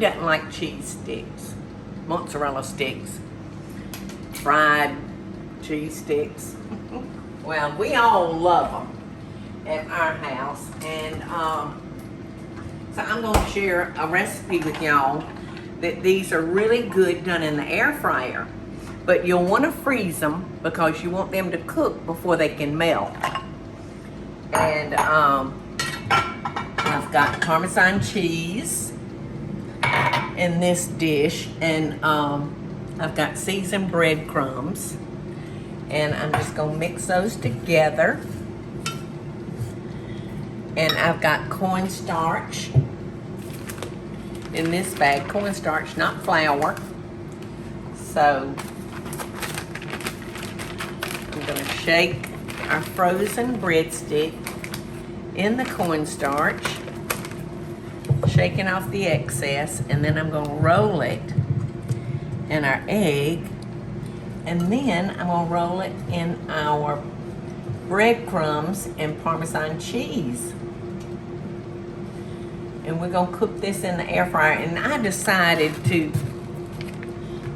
doesn't like cheese sticks? Mozzarella sticks. Fried cheese sticks. Well, we all love them at our house. And so I'm going to share a recipe with y'all that these are really good done in the air fryer. But you'll want to freeze them because you want them to cook before they can melt. And I've got Parmesan cheese in this dish, and I've got seasoned breadcrumbs, and I'm just gonna mix those together. And I've got cornstarch in this bag, cornstarch, not flour. So I'm gonna shake our frozen breadstick in the cornstarch, shaking off the excess, and then I'm gonna roll it in our egg, and then I'm gonna roll it in our breadcrumbs and Parmesan cheese. And we're gonna cook this in the air fryer. And I decided to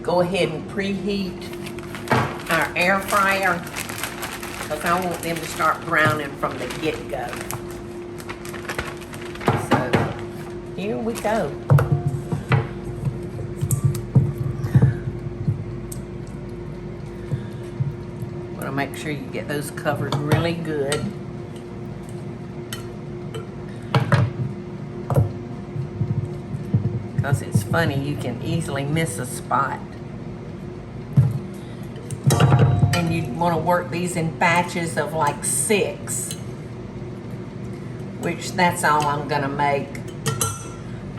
go ahead and preheat our air fryer because I want them to start browning from the get-go. So here we go. Want to make sure you get those covered really good. Because it's funny, you can easily miss a spot. And you want to work these in batches of like 6, which that's all I'm gonna make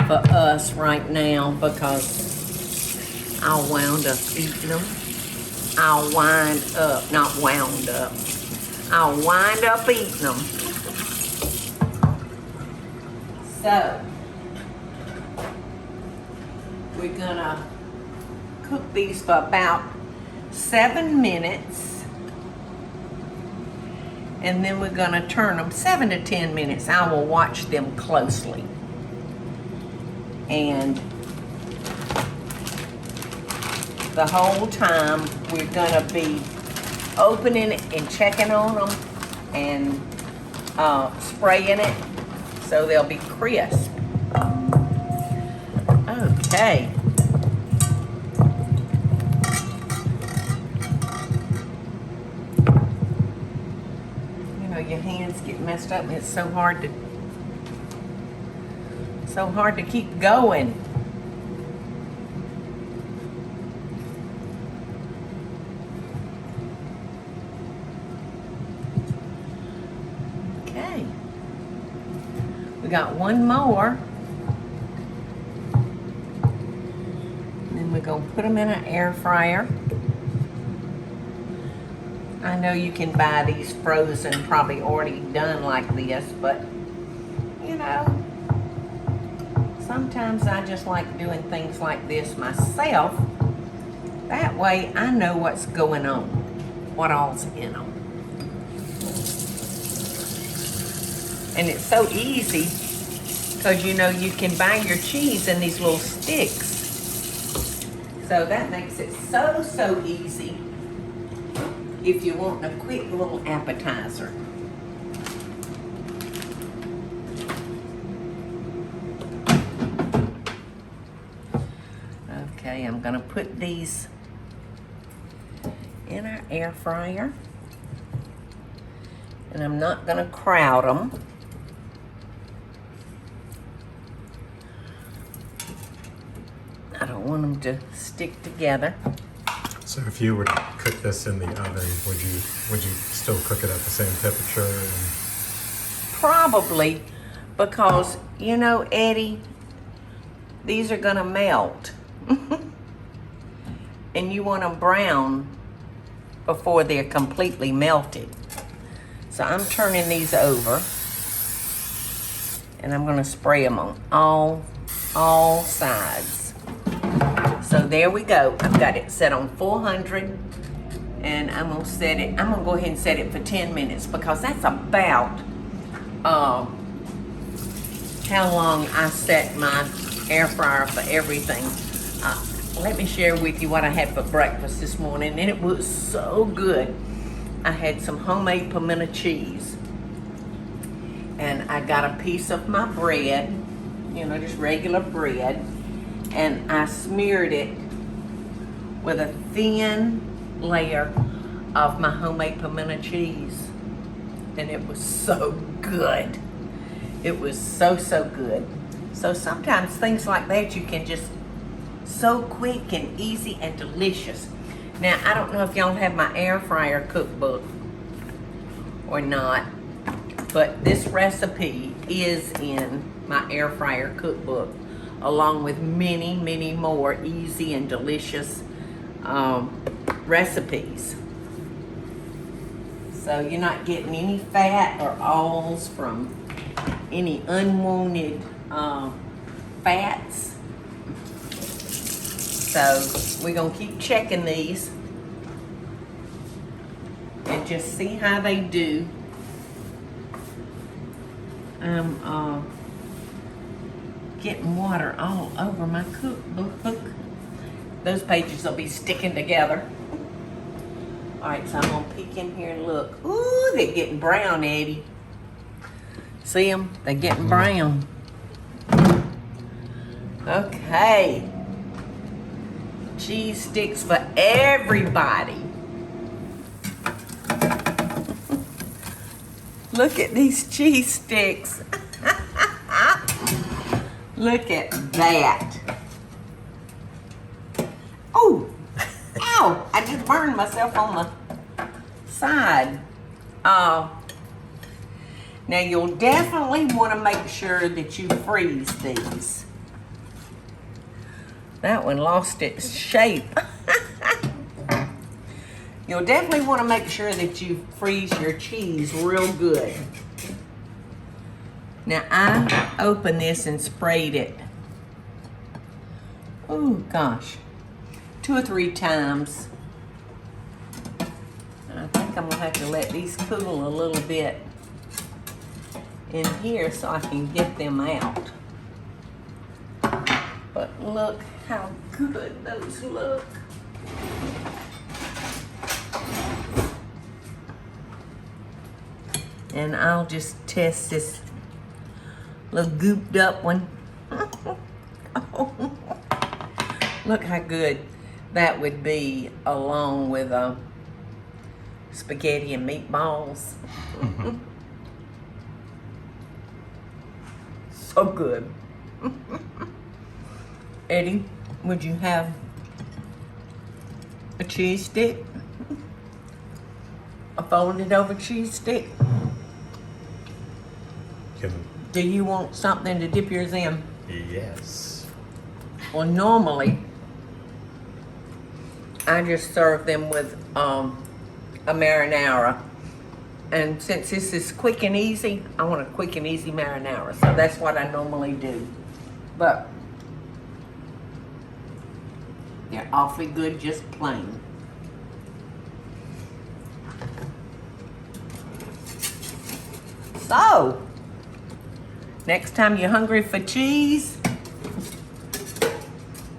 for us right now because I'll wound up eating them. I'll wind up, not wound up, I'll wind up eating them. So we're gonna cook these for about 7 minutes, and then we're gonna turn them 7 to 10 minutes. I will watch them closely. And the whole time we're gonna be opening it and checking on them and spraying it so they'll be crisp. Okay. Your hands get messed up and it's so hard to keep going. Okay, we got one more, and then we're gonna put them in an air fryer. I know you can buy these frozen, probably already done like this, but you know, sometimes I just like doing things like this myself. That way I know what's going on, what all's in them. And it's so easy because you know you can buy your cheese in these little sticks. So that makes it so easy if you want a quick little appetizer. Okay, I'm gonna put these in our air fryer, and I'm not gonna crowd them. I don't want them to stick together. So if you were to cook this in the oven, would you still cook it at the same temperature? Probably, because you know, Eddie, these are gonna melt. And you want them brown before they're completely melted. So I'm turning these over, and I'm gonna spray them on all sides. So there we go. I've got it set on 400, and I'm gonna go ahead and set it for 10 minutes because that's about how long I set my air fryer for everything. Let me share with you what I had for breakfast this morning, and it was so good. I had some homemade pimento cheese, and I got a piece of my bread, you know, just regular bread, and I smeared it with a thin layer of my homemade pimento cheese, and it was so good. It was so good. So sometimes things like that you can just so quick and easy and delicious. Now, I don't know if y'all have my air fryer cookbook or not, but this recipe is in my air fryer cookbook, along with many more easy and delicious recipes. So you're not getting any fat or oils from any unwanted fats. So we're gonna keep checking these and just see how they do. I'm getting water all over my cookbook. Those pages will be sticking together. All right, so I'm gonna peek in here and look. Ooh, they're getting brown, Eddie. See them? They're getting brown. Okay. Cheese sticks for everybody. Look at these cheese sticks. Look at that. Oh, ow, I just burned myself on the side. Now you'll definitely want to make sure that you freeze these. That one lost its shape. You'll definitely want to make sure that you freeze your cheese real good. Now I opened this and sprayed it. Oh gosh, 2 or 3 times. I think I'm gonna have to let these cool a little bit in here so I can get them out. But look how good those look. And I'll just test this little gooped up one. Oh, look how good that would be along with spaghetti and meatballs. So good. Eddie, would you have a cheese stick? A folded over cheese stick? Do you want something to dip yours in? Yes. Well, normally, I just serve them with a marinara. And since this is quick and easy, I want a quick and easy marinara. So that's what I normally do. But they're awfully good just plain. So, next time you're hungry for cheese,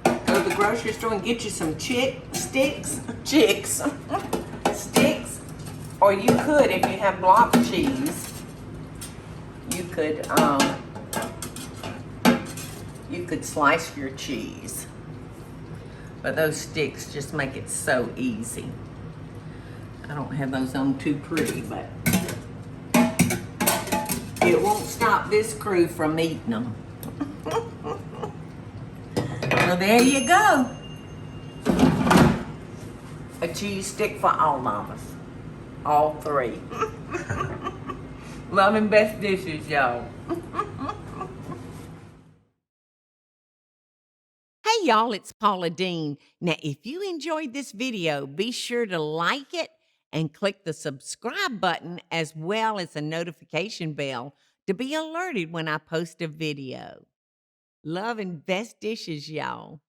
go to the grocery store and get you some sticks. Or you could, if you have block cheese, you could slice your cheese. But those sticks just make it so easy. I don't have those on too pretty, but it won't stop this crew from eating them. So there you go. A cheese stick for all of us. All 3. Love and best dishes, y'all. Hey y'all, it's Paula Deen. Now, if you enjoyed this video, be sure to like it and click the subscribe button as well as the notification bell to be alerted when I post a video. Love and best dishes, y'all.